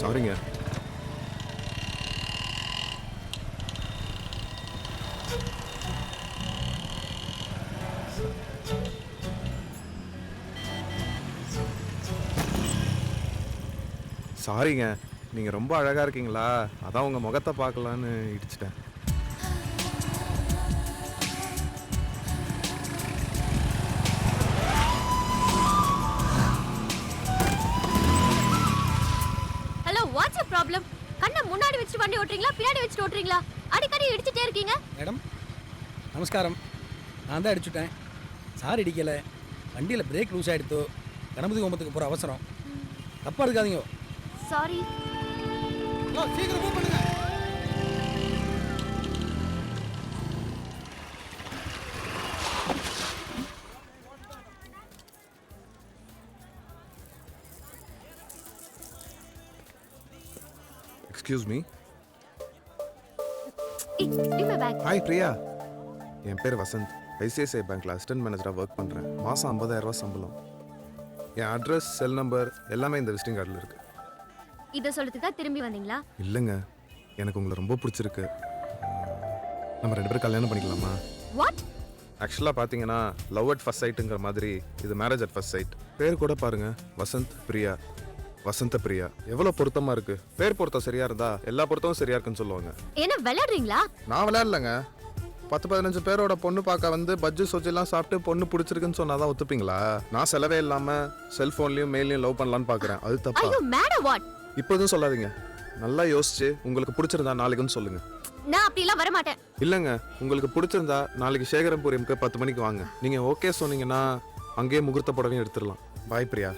சாரிங்க. சாரிங்க, நீங்க ரொம்ப அழகா இருக்கீங்களா, அதான் உங்க முகத்தை பார்க்கலான்னு இடிச்சிட்டேன். Hello, what's the problem? கண்ணை முன்னாடி வச்சு வண்டி ஓட்டுறீங்களா, பின்னாடி வச்சு ஓட்டுறீங்களா? அடிக்கடி இடிச்சிட்டே இருக்கீங்க. மேடம் நமஸ்காரம். நான் தான் அடிச்சுட்டேன். சார் இடிக்கலை. வண்டியில் பிரேக் லூஸ் ஆகிடுத்தோ. கணபதி ஹோமத்துக்கு போகிற அவசரம். தப்பாக இருக்காதீங்க. சாரி. சீக்கிரம் மூவ் பண்ணுங்க. Excuse me. Give my bag. Hi Priya, என் பேர் வசந்த். ஐசிஐசிஐ பேங்க்கில் அசிஸ்டன்ட் மேனேஜராக ஒர்க் பண்ணுறேன். மாதம் 50,000 சம்பளம். என் அட்ரஸ், செல் நம்பர் எல்லாமே இந்த விசிட்டிங் கார்டில் இருக்குது. இதை சொல்றதுக்கா திரும்பி வந்தீங்களா? இல்லைங்க, எனக்கு உங்களை ரொம்ப பிடிச்சிருக்கு. நம்ம 2 பேரும் கல்யாணம் பண்ணிக்கலாமா? வாட்? ஆக்சுவலாக பார்த்தீங்கன்னா லவ் அட் ஃபர்ஸ்ட் சைட்டுங்கிற மாதிரி இது மேரேஜ் அட் ஃபர்ஸ்ட் சைட். பேர் கூட பாருங்க, வசந்த் பிரியா, வசந்த பிரியா. எவ்வளோ பொருத்தமாக இருக்குது. பேர் பொருத்தம் சரியாக இருந்தா எல்லா பொருத்தமும் சரியாக இருக்குன்னு சொல்லுவாங்க. என்ன விளையாடுறீங்களா? நான் விளையாடலங்க. 10-15 பேரோட பொண்ணு பார்க்க வந்து பஜ்ஜு சொஜெல்லாம் சாப்பிட்டு பொண்ணு பிடிச்சிருக்குன்னு சொன்னாதான் ஒத்துப்பீங்களா? நான் செலவே இல்லாமல் செல்ஃபோன்லையும் மெயிலையும் லவ் பண்ணலான்னு பார்க்குறேன். அது தப்பா? ஐயோ மேட் ஆர் வாட்? இப்போ எதுவும் சொல்லாதீங்க. நல்லா யோசிச்சு உங்களுக்கு பிடிச்சிருந்தா நாளைக்குன்னு சொல்லுங்க. நான் அப்படிலாம் வர மாட்டேன். இல்லைங்க, உங்களுக்கு பிடிச்சிருந்தா நாளைக்கு சேகரம்புரியமுக்கு 10 மணிக்கு வாங்க. நீங்கள் ஓகே சொன்னீங்கன்னா அங்கேயே முகூர்த்த புடவையும் எடுத்துடலாம். பாய் பிரியா.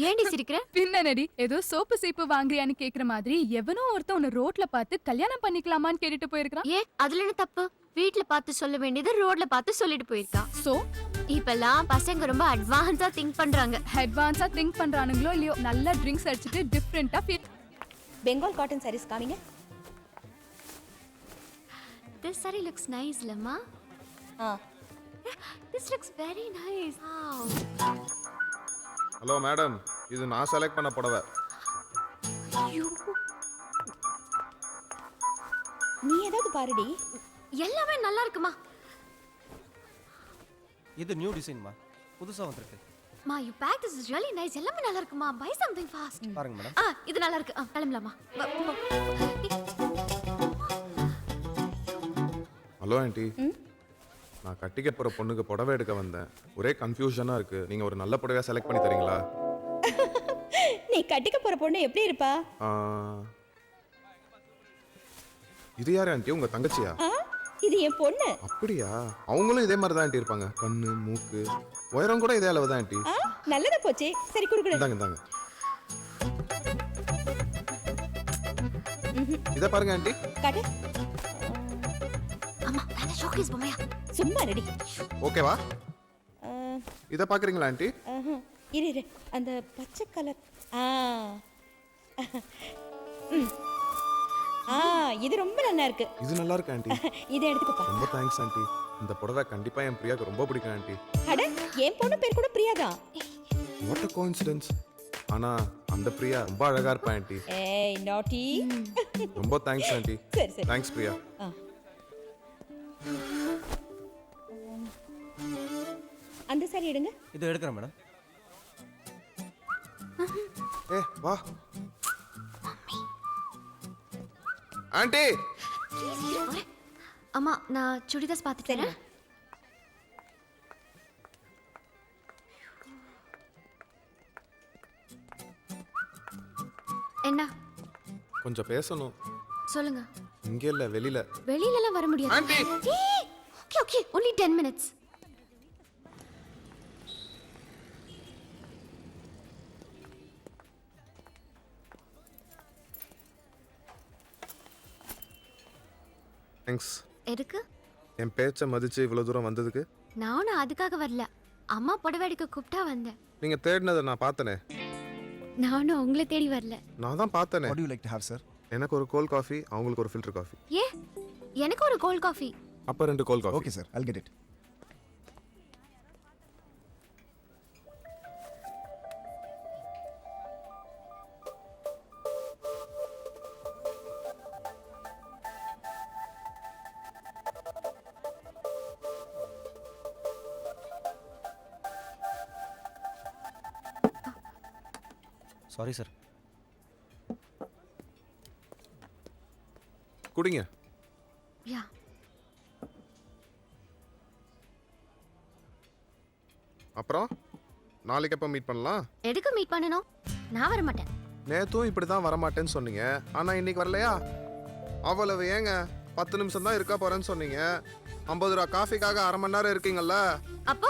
ஏண்டி சிரிக்கிற? பின்னடி ஏதோ சோப்பு சீப்பு வாங்குறியான்னு கேக்குற மாதிரி எவனோ ஒருத்தன் உன்னை ரோட்ல பார்த்து கல்யாணம் பண்ணிக்கலாமான்னு கேட்டுட்டு போயிருக்கான். ஏன் அதுல என்ன தப்பு? வீட்ல பார்த்து சொல்ல வேண்டியது ரோட்ல பார்த்து சொல்லிட்டு போயிருக்கா. சோ இப்பெல்லாம் பசங்க ரொம்ப அட்வான்ஸா திங்க் பண்றாங்க. அட்வான்ஸா திங்க் பண்றானுங்களோ இல்லையோ, நல்லா ட்ரிங்க்ஸ் அடிச்சிட்டு டிஃப்ரெண்டா ஃபீல். பெங்கால் காட்டன் சாரீஸ் காமிங்க. This saree looks nice, Lamma. This looks very nice. Wow. Hello madam, இது நான் செலக்ட் பண்ண புடவை. ஐயோ, நீ ஏதாவது பாருடி. எல்லாமே நல்லா இருக்குமா? இது நியூ டிசைன்மா, புதுசா வந்திருக்கு. Ma, you packed this is really nice. எல்லாமே நல்லா இருக்குமா? Buy something fast. பாருங்க மேடம். இது நல்லா இருக்கு. கிளம்பலாமா? ஹலோ ஆண்டி, நான் கட்டிக்க போகிற பொண்ணுக்கு புடவை எடுக்க வந்தேன். ஒரே கன்ஃபியூஷனாக இருக்குது. நீங்கள் ஒரு நல்ல புடவையாக செலக்ட் பண்ணி தரீங்களா? நீ கட்டிக்க போற பொண்ணு எப்படி இருப்பா? இது யார் ஆண்டி, உங்கள் தங்கச்சியா? இது என் பொண்ணு. அப்படியா? அவங்களும் இதே மாதிரி தான் ஆண்டி இருப்பாங்க. கண்ணு, மூக்கு, உயரம் கூட இதே அளவு தான் ஆண்டி. நல்லதா போச்சு. சரி குடுக்குடு. இந்தாங்க. இதை பாருங்க ஆண்டி. காட்டு. அம்மா, வேற ஷோகேஸ் பொம்மையா? சும்மா ரெடி. ஓகேவா? இதை பார்க்குறீங்களா ஆண்டி? இரு அந்த பச்சை கலர். இது ரொம்ப நல்லா இருக்கு. இது நல்லா இருக்கு ஆண்டி. இதை எடுத்துக்கோப்பா. ரொம்ப தேங்க்ஸ் ஆண்டி. இந்த புடவை கண்டிப்பா என் பிரியாக்கு ரொம்ப பிடிக்கும் ஆண்டி. அட, என் பொண்ணு பேர் கூட பிரியா தான். What a coincidence. ஆனா அந்த பிரியா ரொம்ப அழகா இருப்பா ஆண்டி. ஏய் நாட்டி. ரொம்ப தேங்க்ஸ் ஆண்டி. சரி. தேங்க்ஸ் பிரியா. அந்த சாரி எடுங்க. இது எடுக்கிறேன் மேடம். வா ஆண்டி. அம்மா, நான் சுடிதாஸ் பார்த்துட்டு வரேன். என்ன? கொஞ்சம் பேசணும். சொல்லுங்க. இங்க இல்ல, வெளியில. வெளியில எல்லாம் வர முடியாது. Aunty. Okay, only 10 minutes. Thanks. எதுக்கு? என் பேச்சை மதிச்சு இவ்வளவு தூரம் வந்ததுக்கு. நானும் அதுக்காக வரல. அம்மா புடவை எடுக்க கூப்பிட்டா வந்தேன். நீங்க தேடினதை நான் பார்த்தனே. நானும் உங்களை தேடி வரல. நான் தான் பார்த்தனே. What do you like to have, sir? எனக்கு ஒரு கோல்ட் காஃபி, அவங்களுக்கு ஒரு ஃபில்டர் காஃபி. எனக்கு ஒரு கோல்ட் காஃபி. அப்ப 2 cold coffee. Okay, sir. I'll get it. Sorry sir. குடிங்க. யா. அப்புறம் நாளைக்கு எப்போ மீட் பண்ணலாம்? எதுக்கு மீட் பண்ணணும்? நான் வர மாட்டேன். நேத்தும் இப்படி தான் வரமாட்டேன்னு சொன்னீங்க, ஆனா இன்னைக்கு வரலையா? அவ்வளவு ஏங்க 10 நிமிஷம் தான் இருக்கா போறேன்னு சொன்னீங்க. 50 ரூபா காஃபிக்காக அரை மணி நேரம் இருக்கீங்கல்ல. அப்போ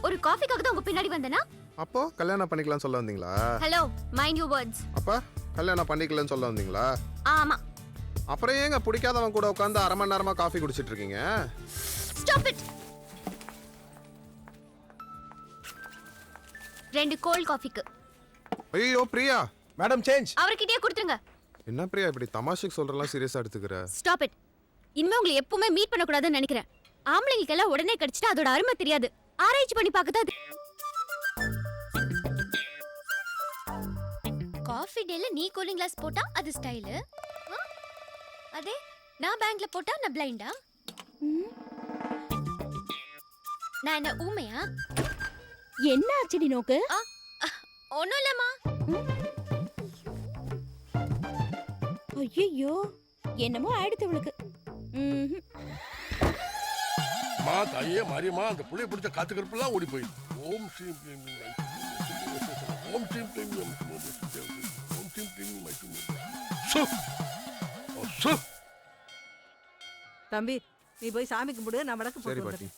ஒரு காஃபிக்காக தான் உங்க பின்னாடி வந்தேனா? அப்போ கல்யாணம் பண்ணிக்கலாம்னு சொல்ல வந்தீங்களா? Hello, mind you words. அப்ப கல்யாணம் பண்ணிக்கலன்னு சொல்ல வந்தீங்களா? ஆமா. அப்புறம் ஏங்க பிடிக்காதவன் கூட உட்காந்து அரை மணி நேரமா காஃபி குடிச்சிட்டு இருக்கீங்க? Stop it. 2 கோல்ட் காஃபிக்கு. ஐயோ பிரியா. Madam change. அவர்கிட்டயே கொடுத்துருங்க. என்ன பிரியா இப்படி தமாஷுக்கு சொல்றலாம் சீரியஸா எடுத்துக்கிற? Stop it. இனிமே உங்களை எப்பவுமே மீட் பண்ண கூடாதுன்னு நினைக்கிறேன். ஆம்பளைங்களுக்கெல்லாம் உடனே கிடைச்சிட்டா அதோட அருமை தெரியாது. ஆராய்ச்சி பண்ணி பார்க்கதான் அது. காஃபி டேல நீ கூலிங் கிளாஸ் போட்டா அது ஸ்டைலு. அதே நான் பேங்க்ல போட்டா நான் பிளைண்டா? நான் என்ன ஊமையா? என்ன ஆச்சுடி நோக்கு? ஒண்ணும் இல்லம்மா. ஐயோ என்னமோ ஆயிடுத்து இவளுக்கு. மா தாயே மாரியம்மா அந்த புளிய பிடிச்ச காத்து கருப்பெல்லாம் ஓடி போயிடும். ஓம் ஸ்ரீம் க்ளீம் ஓம் ஸ்ரீம் க்ளீம் ஓம் ஸ்ரீம் க்ளீம் தம்பி நீ போய் சாமி கும்பிடு, நான் வடக்கு சரி போட்டு பாட்டி.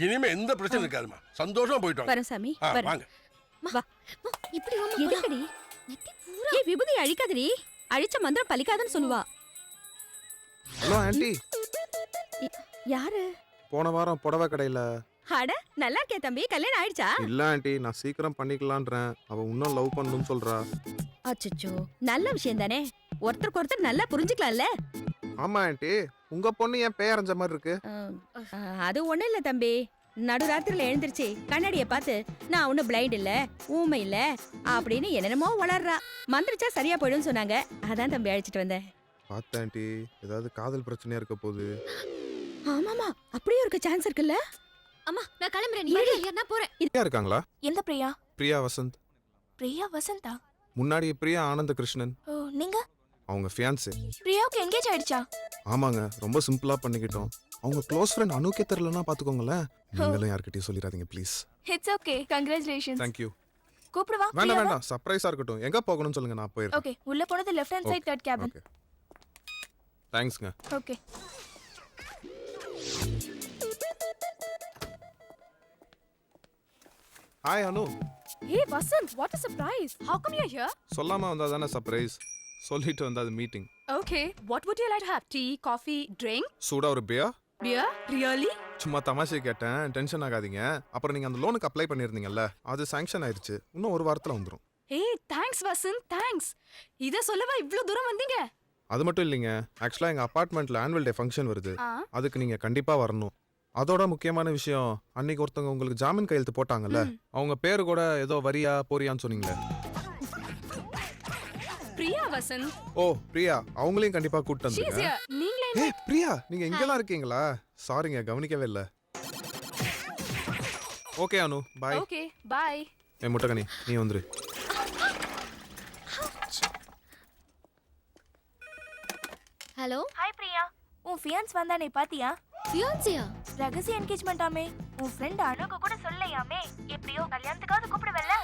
இனிமே எந்த பிரச்சனை இருக்காதுமா, சந்தோஷமா போயிட்டு வாங்க. வரேன் சாமி ஆ, வரேன். வாங்க. வா. இப்படி ஓமா எதுக்கடி? நெத்தி பூரா. ஏய் விபூதி அழிக்காதடி, அழிச்ச மந்திரம் பலிக்காதுன்னு சொல்லுவா. Hello aunty. யாரு? போன வாரம் புடவை கடையில. அட நல்லா இருக்கே தம்பி, கல்யாணம் ஆயிடுச்சா? இல்ல ஆண்டி, நான் சீக்கிரம் பண்ணிக்கலான்றேன். அவ இன்னும் லவ் பண்ணணும்னு சொல்றா. அச்சச்சோ, நல்ல விஷயம் தானே. ஒருத்தருக்கு ஒருத்தர் நல்லா புரிஞ்சுக்கலாம்ல. ஆமா ஆண்டி, உங்க பொண்ணு ஏன் பேரஞ்ச மாதிரி இருக்கு? அது ஒண்ணும் இல்ல தம்பி. நடுராத்திரில எழுந்திருச்சு கண்ணாடிய பார்த்து நான் ஒன்னும் பிளைண்ட் இல்ல, ஊமை இல்ல அப்படின்னு என்னென்னமோ வளர்றா. மந்திரிச்சா சரியா போயிடும்னு சொன்னாங்க, அதான் தம்பி அழைச்சிட்டு வந்தேன். பார்த்தேன் ஆண்டி, ஏதாவது காதல் பிரச்சனையா இருக்க போகுது. ஆமாமா, அப்படியே இருக்க சான்ஸ் இருக்குல்ல. அம்மா நான் கிளம்புறேன். நீ இல்லையா? நான் போறேன். பிரியா இருக்காங்களா? எந்த பிரியா? பிரியா வசந்த். பிரியா வசந்தா? முன்னாடி பிரியா ஆனந்த கிருஷ்ணன். ஓ, நீங்க? அவங்க ஃபியான்ஸே. பிரியாவுக்கு எங்கேஜ் ஆயிடுச்சா? ஆமாங்க, ரொம்ப சிம்பிளா பண்ணிக்கிட்டோம். அவங்க க்ளோஸ் ஃப்ரெண்ட் அனுக்கே தெரியலன்னா பாத்துக்கோங்களேன். நீங்களும் யார்கிட்டயும் சொல்லிடாதீங்க please. It's okay, congratulations. Thank you. கூப்பிடுவா? வேண்டாம் வேண்டாம், சர்ப்ரைஸா இருக்கட்டும். எங்க போகணும்னு சொல்லுங்க, நான் போயிடுறேன். ஓகே, உள்ள போனது left hand side third cabin. Okay தேங்க்ஸ்ங்க. Okay. Hi Anu. Hey Vasant, what a surprise. How come you're here? சொல்லாம வந்தா தானே சர்ப்ரைஸ். சொல்லிட்டு வந்தா அது meeting. Okay, what would you like to have? Tea, coffee, drink? சூடா ஒரு பியா. Beer? Really? சும்மா தமாஷை கேட்டேன், டென்ஷன் ஆகாதீங்க. அப்புறம் நீங்க அந்த லோனுக்கு அப்ளை பண்ணிருந்தீங்கல்ல, அது சாங்ஷன் ஆயிருச்சு. இன்னும் ஒரு வாரத்துல வந்துரும். Hey, thanks Vasant, thanks. இத சொல்லவா இவ்ளோ தூரம் வந்தீங்க? அது மட்டும் இல்லைங்க, ஆக்சுவலா எங்க அபார்ட்மெண்ட்ல ஆனுவல் டே ஃபங்க்ஷன் வருது. ஆ. அதுக்கு நீங்க கண்டிப்பா வரணும். அதோட முக்கியமான விஷயம், அன்னைக்கு ஒருத்தவங்க உங்களுக்கு ஜாமீன் கையெழுத்து போட்டாங்கல்ல, அவங்க பேரு கூட ஏதோ வரியா போறியான்னு சொன்னீங்களே. பிரியா வசந்த். ஓ பிரியா, அவங்களையும் கண்டிப்பா கூட்டிட்டு She's வந்துருங்க. here. நீங்களே ஏய் பிரியா, நீங்க இங்கலாம் இருக்கீங்களா? சாரிங்க, கவனிக்கவே இல்ல. Okay Anu, bye. Okay, bye. ஏ முட்டகனி, நீ வந்துரு. ஹலோ. ஹாய் பிரியா, உன் ஃபியான்ஸ் வந்தானே பாத்தியா? ஃபியான்சியா? ரகசிய என்கேஜ்மெண்ட் ஆமே. உன் ஃப்ரெண்ட் அனுக்கு கூட சொல்லலையாமே. எப்படியோ கல்யாணத்துக்காவது கூப்பிடுவல்ல.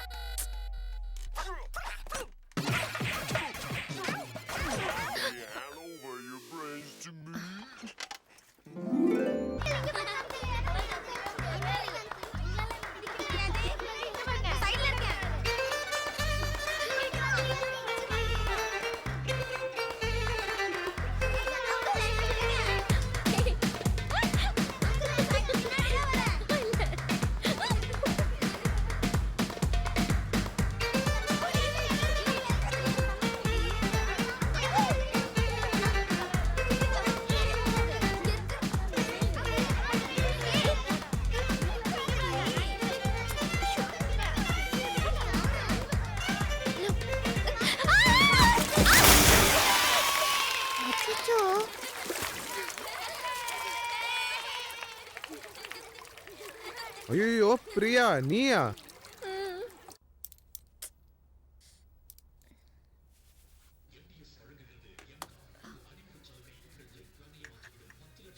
ஐயோ பிரியா நீயா?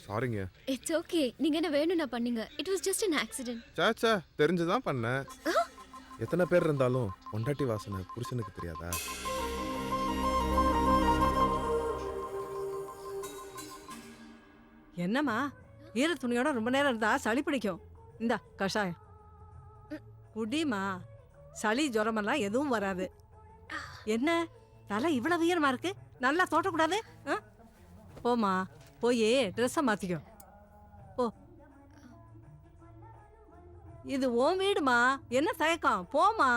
சாரிங்க. It's okay. நீங்க என்ன வேணும்னா பண்ணீங்க. It was just an accident. சாச்சா தெரிஞ்சுதான் பண்ணேன். எத்தனை பேர் இருந்தாலும் பொண்டாட்டி வாசனை புருஷனுக்கு தெரியாதா? என்னம்மா ஈர துணியோட ரொம்ப நேரம் இருந்தா சளி பிடிக்கும். இந்தா கஷாயம் குடிமா. சளி ஜுரமெல்லாம் எதுவும் வராது. என்ன தலை இவ்வளவு ஈரமா இருக்கு? நல்லா தோட்டக்கூடாது. போமா போய் ட்ரெஸ்ஸை மாத்திக்கோ போ. இது உன் வீடுமா, என்ன தயக்கம்? போமா.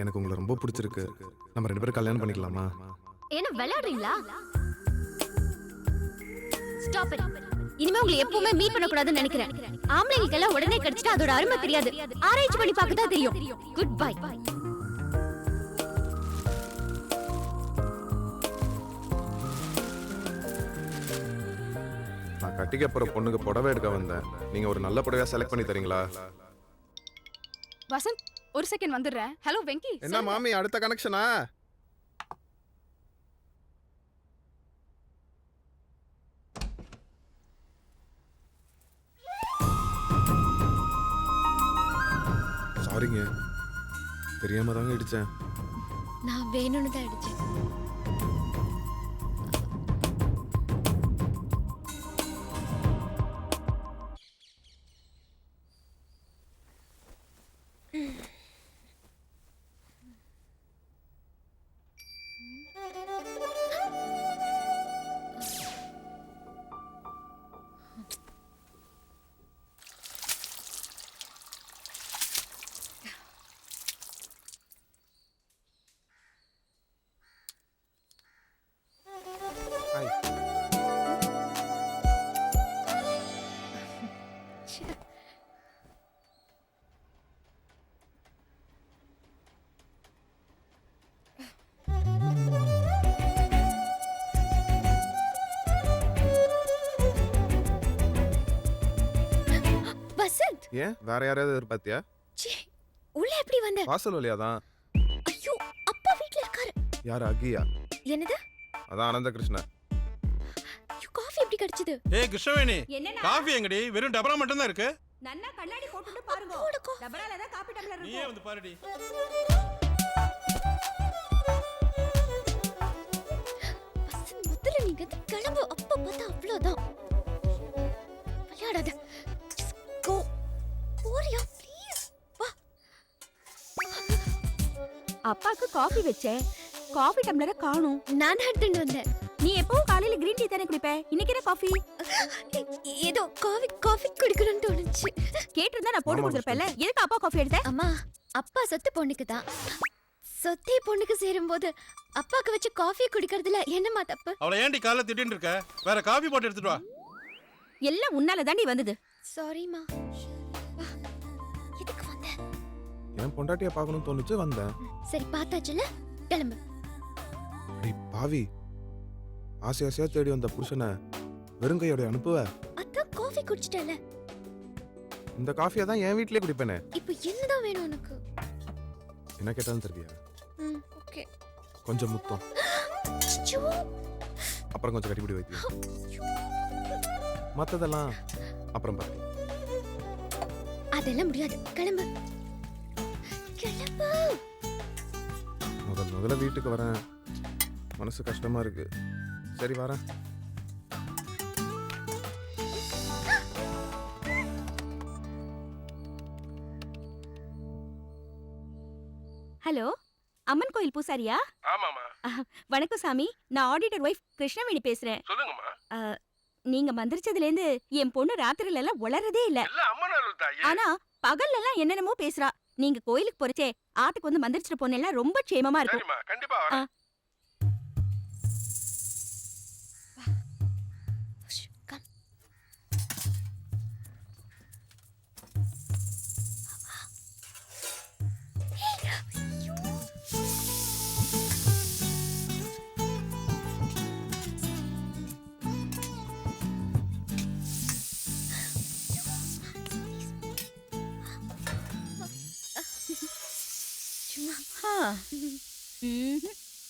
எனக்கு உங்களை ரொம்ப பிடிச்சிருக்கு. நம்ம 2 பேரும் கல்யாணம் பண்ணிக்கலாமா? என்ன விளையாடுறீங்களா? Stop it. இனிமே உங்களை எப்பவுமே மீட் பண்ண கூடாதுன்னு நினைக்கிறேன். ஆம்பளைங்களுக்கெல்லாம் உடனே கிடைச்சிட்டு அதோட அருமை தெரியாது. ஆராய்ச்சி பண்ணி பார்க்க தான் தெரியும். Good bye. நான் கட்டிக்க போற பொண்ணுக்கு புடவை எடுக்க வந்தேன். நீங்க ஒரு நல்ல புடவையா செலக்ட் பண்ணி தரீங்களா? வசந்த் ஒரு செகண்ட் வந்துடுறேன். ஹலோ வெங்கி. என்ன மாமி அடுத்த கனெக்ஷனா? சாரிங்க, தெரியாம தாங்க இடிச்சேன். நான் வேணும்னு தான் அடிச்சேன். ஹாய். வசந்த், ஏன் வேற யாரையாவது எதிர்பார்த்தியா? ச்சே, உள்ள எப்படி வந்த? வாசல் வழியாதான். ஐயோ, அப்பா வீட்ல இருக்காரு. யார் அகியா? என்னது? அதான் அனந்த கிருஷ்ணன். ஐயோ, காஃபி எப்படி கிடைச்சது? ஏய் கிருஷ்ணவேணி, என்னன்னா காஃபி எங்கடி? வெறும் டபரா மட்டும் தான் இருக்கு. நன்னா கண்ணாடி போட்டுட்டு பாருங்க. போடு coffee. டபரால தான் காபி டம்ளர் நீயே இருக்கும். வந்து பாருடி. வசந்த், முதல்ல நீங்க வந்து கிளம்பு. அப்பா பார்த்தா அவ்வளவுதான். விளையாடாத. Just go. போறியா ப்ளீஸ்? வா. அப்பாக்கு காபி வச்சேன். காபி டம்ளரை காணோம். நான் தான் எடுத்துட்டு வந்தேன். நீ எப்பவும் காலையில கிரீன் டீ தானே குடிப்ப? இன்னைக்கு என்ன காஃபி? ஏதோ காஃபி குடிக்கணும்னு தோணுச்சு. கேட்டிருந்தா நான் போட்டு ஆமா, கொடுத்துருப்பேன்ல. எதுக்கு அப்பா காஃபி எடுத்த? அம்மா, அப்பா சொத்து பொண்ணுக்கு தான். சொத்தே பொண்ணுக்கு சேரும்போது அப்பாக்கு வச்சு காஃபி குடிக்கிறதுல என்னமா தப்பு? அவளை ஏன்டி காலைல திட்டின்னு இருக்க? வேற காஃபி போட்டு எடுத்துட்டு வா. எல்லாம் உன்னால தாண்டி வந்தது. சாரிமா. எதுக்கு வந்த? என் பொண்டாட்டியை பார்க்கணும்னு தோணுச்சு வந்தேன். சரி பார்த்தாச்சுல, கிளம்பு. டேய் பாவி, ஆசை ஆசையா தேடி வந்த புருஷனை வெறுங்கையோட அனுப்புவ? அதான் காஃபி குடிச்சிட்டல. இந்த காஃபியை தான் என் வீட்லயே குடிப்பேனே. இப்போ என்னதான் வேணும் உனக்கு? என்ன கேட்டாலும் தெரியா? ஓகே. கொஞ்சம் முத்தம், அச்சோ. அப்புறம் கொஞ்சம் கட்டிப்பிடி வைத்தியம், மத்ததெல்லாம் அப்புறம் பாரு. அதெல்லாம் முடியாது. கிளம்பு. கிளம்பு. முதல்ல வீட்டுக்கு வரேன். மனசு கஷ்டமா இருக்கு. சரி வரேன். ஹலோ, அம்மன் கோயில் பூசாரியா? ஆமாமா, வணக்கம் சாமி, நான் ஆடிட்டர் ஒய்ஃப் கிருஷ்ணவேணி பேசுறேன். சொல்லுங்கம்மா. நீங்க மந்திரிச்சதுல இருந்து என் பொண்ணு ராத்திரில எல்லாம் உளறதே இல்ல. எல்லாம் அம்மன் அருள் தாயே. ஆனா பகல்ல எல்லாம் என்னென்னமோ பேசுறா. நீங்க கோயிலுக்கு போறச்சே ஆத்துக்கு வந்து மந்திரிச்சிட்டு போனெல்லாம் ரொம்ப க்ஷேமமா இருக்கும். சரிம்மா, கண்டிப்பா வரேன்.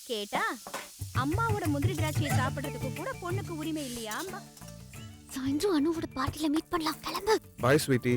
கேட்டா அம்மாவோட முந்திரி திராட்சையை சாப்பிடுறதுக்கு கூட பொண்ணுக்கு உரிமை இல்லையா? சாயந்தரம் அனுவோட பார்ட்டில மீட் பண்ணலாம். கிளம்பு. பாய் ஸ்வீட்டி.